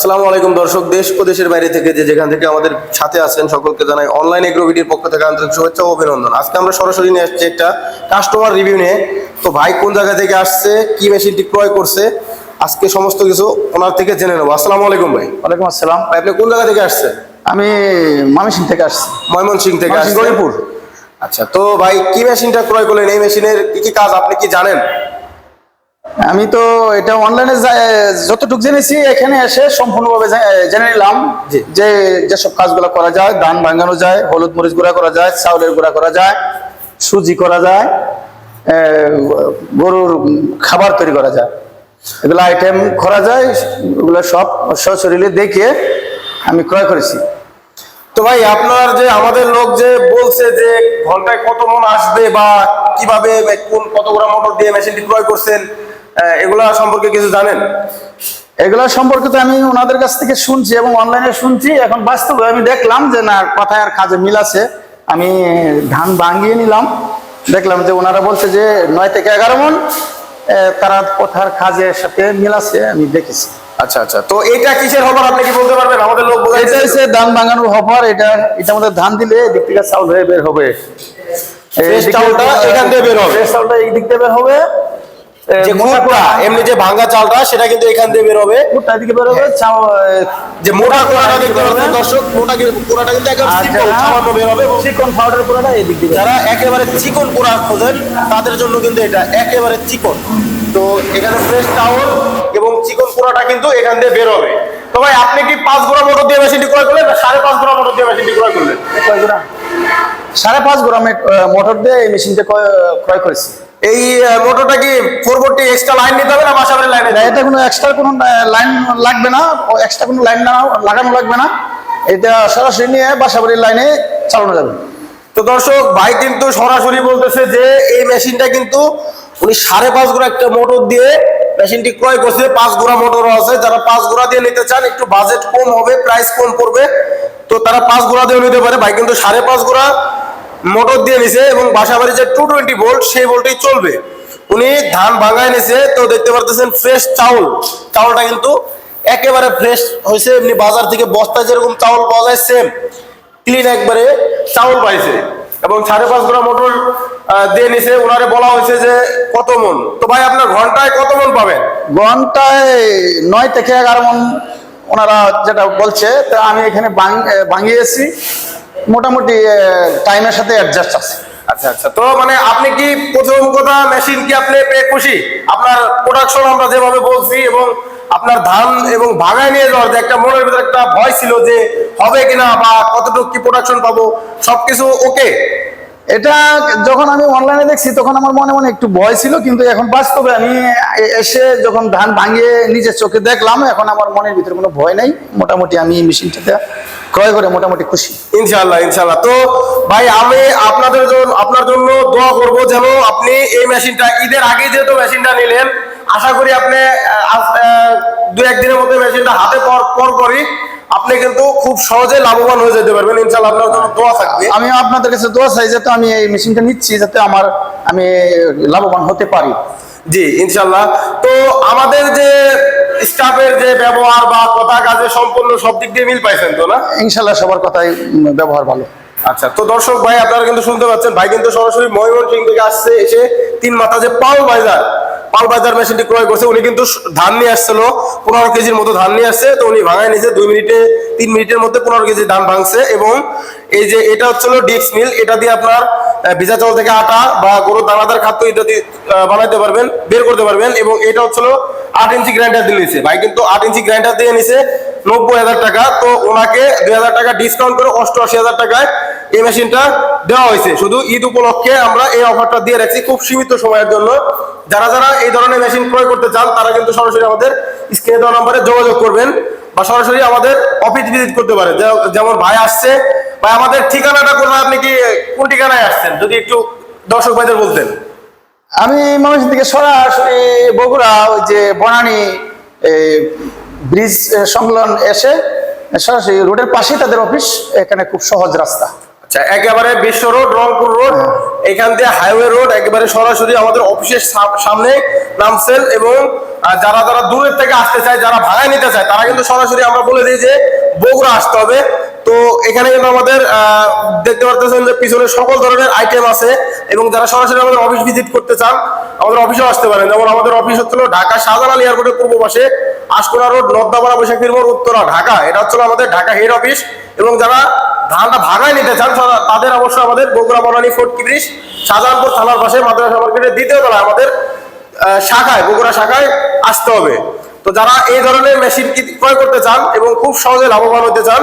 আসসালামু আলাইকুম দর্শক, দেশ ও দেশের বাইরে থেকে যেখান থেকে আমাদের সাথে আছেন সকলকে জানাই অনলাইন এগ্রোভিডির পক্ষ থেকে আন্তরিক শুভেচ্ছা ও অভিনন্দন। আজকে আমরা সরাসরি নিয়ে আসছি একটা কাস্টমার রিভিউ নিয়ে। তো ভাই কোন জায়গা থেকে আসছে, কি মেশিনটি ক্রয় করছে, আজকে সমস্ত কিছু ওনার থেকে জেনে নেবো। আসসালামু আলাইকুম ভাই। ওয়ালাইকুম আসসালাম। ভাই আপনি কোন জায়গা থেকে আসছেন? আমি ময়মনসিংহ থেকে আসছি। ময়মনসিংহ থেকে আসছেন? গরিপুর। আচ্ছা, তো ভাই কি মেশিনটা ক্রয় করলেন? এই মেশিনের কি কি কাজ আপনি কি জানেন? আমি তো এটা অনলাইনে যতটুকু জেনেছি এখানে এসে সম্পূর্ণভাবে জেনে নিলাম যে যেসব কাজগুলো করা যায়, ধান ভাঙানো যায়, হলুদ মরিচ গুঁড়া করা যায়, চাউলের গুঁড়া করা যায়, সুজি করা যায়, গরুর খাবার তৈরি করা যায়, এগুলো আইটেম করা যায়। এগুলো সব সশরীরে দেখে আমি ক্রয় করেছি। তো ভাই আপনার যে আমাদের লোক যে বলছে যে ঘন্টায় কত মন আসবে বা কিভাবে কত গ্রাম মোটর দিয়ে মেশিনটি ক্রয় করছেন, এগুলা সম্পর্কে কিছু জানেন? এগুলা সম্পর্কে তো আমি ওনাদের কাছ থেকে শুনছি এবং অনলাইনে শুনছি। এখন বাস্তবে আমি দেখলাম যে না, কথায় আর কাজে মিল আছে। আমি ধান ভাঙিয়ে নিলাম, দেখলাম যে ওনারা বলছে যে 9 থেকে 11 মন, তারা কথার কাজের সাথে মিল আছে, আমি দেখেছি। আচ্ছা আচ্ছা, তো এটা কিসের হবার আপনি কি বলতে পারবেন? আমাদের লোক বলে এটা হচ্ছে ধান ভাঙানোর হবার। এটা আমাদের ধান দিলে এদিক থেকে চাউল হয়ে বের হবে, চাউলটা এখান দিয়ে বের হবে, চাউলটা এই দিক দিয়ে বের হবে। যে মোটা এমনি যে ভাঙা চালটা সেটা কিন্তু এখান দিয়ে বের হবে, মোটা দিকে বের হবে। যে মোটা কোড়াটা দেখতে পাচ্ছেন দর্শক, মোটা কোড়াটা কিন্তু একদম সিম্পল সামান্য বের হবে। চিকন পাউডার কোড়াটা এই দিক দিয়ে। যারা একেবারে চিকন কোড়া খোঁজেন তাদের জন্য কিন্তু এটা একেবারে চিকন। তো এখানে ফ্রেশ চাউল এবং চিকন কোড়াটা কিন্তু এখান দিয়ে বের হবে। তো ভাই আপনি কি 5 গ্রাম মোটর দিয়ে মেশিনটি ক্রয় করলেন না 5.5 গ্রাম মোটর দিয়ে মেশিনটি ক্রয় করলেন? 5.5 গ্রাম মোটর দিয়ে এই মেশিনটা ক্রয় করেছি। এই মোটরটা কি 440 এক্সট্রা লাইন নিতে হবে না বাসাবাড়ির লাইনে? এটা কোনো এক্সট্রা কোনো লাইন লাগবে না, এক্সট্রা কোনো লাইন লাগানো লাগবে না। এটা সরাসরি নিয়ে বাসাবাড়ির লাইনে চালানো যাবে। তো দর্শক, ভাই কিন্তু সরাসরি বলতেছে যে এই মেশিনটা কিন্তু উনি 5.5 গ্রাম একটা মোটর দিয়ে মেশিনটি ক্রয় করছে। 5 গ্রাম মোটরও আছে, যারা 5 গ্রাম দিয়ে নিতে চান, একটু বাজেট কম হবে, প্রাইস কম পড়বে, তো তারা 5 গ্রাম দিয়ে নিতে পারে। ভাই কিন্তু 5.5 গ্রাম মোটর দিয়ে নিছে এবং বাসাবাড়ি যে 220 ভোল্ট সেই ভোল্টেই চলবে। উনি ধান ভাঙায় নিছে। তো দেখতে পারতেছেন ফ্রেশ চাউলটা কিন্তু একেবারে ফ্রেশ হয়েছে। এমনি বাজার থেকে বস্তায় যেরকম চাউল পাওয়া যায় সেম ক্লিন একবারে চাউল পাইছে। এবং 5.5 গ্রাম মোটর দিয়ে নিছে। ওনারে বলা হয়েছে যে কত মন। তো ভাই আপনার ঘন্টায় কত মন পাবেন? ঘন্টায় 9 থেকে 11 মন ওনারা যেটা বলছে, তা আমি এখানে ভাঙিয়েছি, মোটামুটি টাইমের সাথে অ্যাডজাস্ট আছে। আচ্ছা আচ্ছা, তো মানে আপনি কি প্রথম কথা মেশিন কি আপনি পেয়ে খুশি? আপনার প্রোডাকশন আমরা যেভাবে বলছি এবং আপনার ধান এবং ভাগায় নিয়ে যাওয়ার যে একটা মনের ভিতরে একটা ভয় ছিল যে হবে কিনা বা কতটুকু কি প্রোডাকশন পাবো, সবকিছু ওকে? এটা যখন আমি অনলাইনে দেখছি তখন আমার মনে মনে একটু ভয় ছিল, কিন্তু এখন বাস্তবে আমি এসে যখন ধান ভাঙিয়ে নিজের চোখে দেখলাম, এখন আমার মনের ভিতরে কোনো ভয় নাই। মোটামুটি আমি এই মেশিনটাতে ক্রয় করে মোটামুটি খুশি। ইনশাআল্লাহ ইনশাআল্লাহ। তো ভাই আমি আপনার জন্য দোয়া করবো যেন আপনি এই মেশিনটা ঈদের আগে যেহেতু মেশিনটা নিলেন, আশা করি আপনি 2-1 দিনের মধ্যে মেশিনটা হাতে পাওয়ার পরই আপনি কিন্তু খুব সহজে লাভবান হয়ে যেতে পারবেন। ইনশাআল্লাহ আপনার জন্য দোয়া থাকবে। আমি আপনাদের কাছে দোয়া চাই যাতে আমি এই মেশিনটা নিচ্ছি যাতে আমি লাভবান হতে পারি। জি ইনশাআল্লাহ। তো আমাদের যে স্টাফের যে ব্যবহার বা কথা কাজে সম্পূর্ণ সব দিক দিয়ে মিল পাইছেন তো না? ইনশাআল্লাহ সবার কথাই ব্যবহার ভালো। আচ্ছা, তো দর্শক ভাই আপনারা কিন্তু শুনতে পাচ্ছেন, ভাই কিন্তু সরাসরি ময়মনসিংহ থেকে আসছে, এসে 3 মাথা যে পাল বাজার মেশিনটি ক্রয় করছে। উনি কিন্তু ধান নিয়ে আসছিল 15 কেজির মতো ধান নিয়ে আসছে। তো উনি ভাঙায় নিয়েছে 3 মিনিটের মধ্যে 15 কেজি ধান ভাঙছে। এবং এই যে এটা হচ্ছিল ডিক্স মিল, এটা দিয়ে আপনার ভিজা চাউল থেকে আটা বা গরুর দানাদার খাদ্য ইত্যাদি বানাইতে পারবেন, বের করতে পারবেন। এবং এটা হচ্ছিল 8 ইঞ্চি গ্রাইন্ডার দিয়ে নিছে। ভাই কিন্তু 8 ইঞ্চি গ্রাইন্ডার দিয়ে নিছে 90,000 টাকা। তো ওনাকে 2,000 টাকা ডিসকাউন্ট করে 88,000 টাকায় এই মেশিনটা দেওয়া হয়েছে। শুধু ঈদ উপলক্ষে আমরা এই অফারটা দিয়ে রাখছি খুব সীমিত সময়ের জন্য। যারা এই ধরনের মেশিন ক্রয় করতে চান তারা কিন্তু সরাসরি আমাদের স্ক্রিনে দেওয়া নম্বরে যোগাযোগ করবেন বা সরাসরি আমাদের অফিস ভিজিট করতে পারেন। যেমন ভাই আসছে, ভাই আমাদের ঠিকানাটা কোথায়, আপনি কি কোন ঠিকানায় আসছেন যদি একটু দর্শক ভাইদের বলতেন? আমি ময়মনসিংহ থেকে সরাসরি বগুড়া ওই যে বনানী ব্রিজ সংলগ্ন এসে সরাসরি রোডের পাশেই তাদের অফিস, এখানে খুব সহজ রাস্তা। আচ্ছা, একেবারে বিশ্ব রোড, রংপুর রোড, এখান দিয়ে হাইওয়ে রোড একেবারে সরাসরি আমাদের অফিসের সামনে নামছেন, এবং যারা যারা দূরের থেকে আসতে চায়, যারা ভাড়ায় নিতে চায়, তারা কিন্তু সরাসরি আমরা বলে দিই যে বগুড়া আসতে হবে। তো এখানে কিন্তু আমাদের দেখতে পারতেছেন যে পিছনে সকল ধরনের আইটেম আছে, এবং যারা সরাসরি আমাদের অফিস ভিজিট করতে চান আমাদের অফিসেও আসতে পারেন। যেমন আমাদের অফিস হচ্ছিল ঢাকা শাহজালাল এয়ারপোর্টের পূর্ব পাশে, আশকোনা রোড, নর্দাপাড়া, বৈশাখীর মোড়, উত্তরা, ঢাকা। এটা হচ্ছিল আমাদের ঢাকা হেড অফিস। এবং যারা ধানটা ভাড়ায় নিতে চান তাদের অবশ্যই আমাদের বগুড়া বনানী ফোর্ট ব্রিজ শাহজাহানপুর থানার পাশে মাদ্রাসা মার্কেটের দ্বিতীয় তলায় আমাদের শাখায়, বগুড়া শাখায় আসতে হবে। তো যারা এই ধরনের মেশিন ক্রয় করতে চান এবং খুব সহজে লাভবান হতে চান,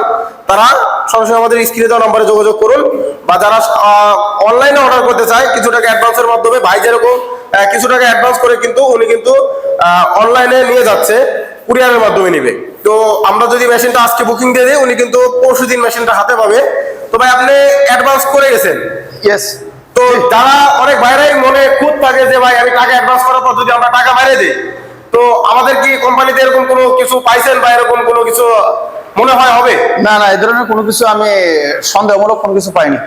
তারা সরাসরি আমাদের স্ক্রিনে দেওয়া নম্বরে যোগাযোগ করুন। বা যারা অনলাইনে অর্ডার করতে চায় কিছু টাকা অ্যাডভান্সের মাধ্যমে, ভাই যেরকম কিছু টাকা অ্যাডভান্স করে কিন্তু উনি কিন্তু অনলাইনে নিয়ে যাচ্ছে, কুরিয়ারের মাধ্যমে নিবে। তো আমরা যদি মেশিনটা আজকে বুকিং দিয়ে দিই, উনি কিন্তু পরশুদিন মেশিনটা হাতে পাবে। তো ভাই আপনি অ্যাডভান্স করে গেছেন। ইয়েস। তো যারা অনেক ভাইরাই মনে খুঁত থাকে যে ভাই আমি টাকা অ্যাডভান্স করার পর যদি আমরা টাকা বাইরে দিই, তো আমাদের কি কোম্পানিতে এরকম কোনো কিছু পাইছেন বা এরকম কোনো কিছু মনে হয় হবে? না না, এই ধরনের কোনো কিছু আমি সন্দেহমূলক কোনো কিছু পাইনি।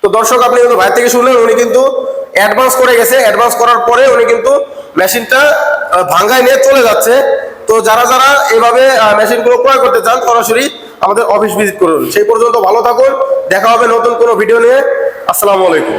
তো দর্শক, আপনি কিন্তু ভাই থেকে শুনলেন, উনি কিন্তু অ্যাডভান্স করে গেছে। অ্যাডভান্স করার পরে উনি কিন্তু মেশিনটা ভাঙ্গায় নিয়ে চলে যাচ্ছে। তো যারা যারা এভাবে মেশিনগুলো ক্রয় করতে চান, সরাসরি আমাদের অফিস ভিজিট করুন। সেই পর্যন্ত ভালো থাকুন, দেখা হবে নতুন কোনো ভিডিও নিয়ে। আসসালামু আলাইকুম।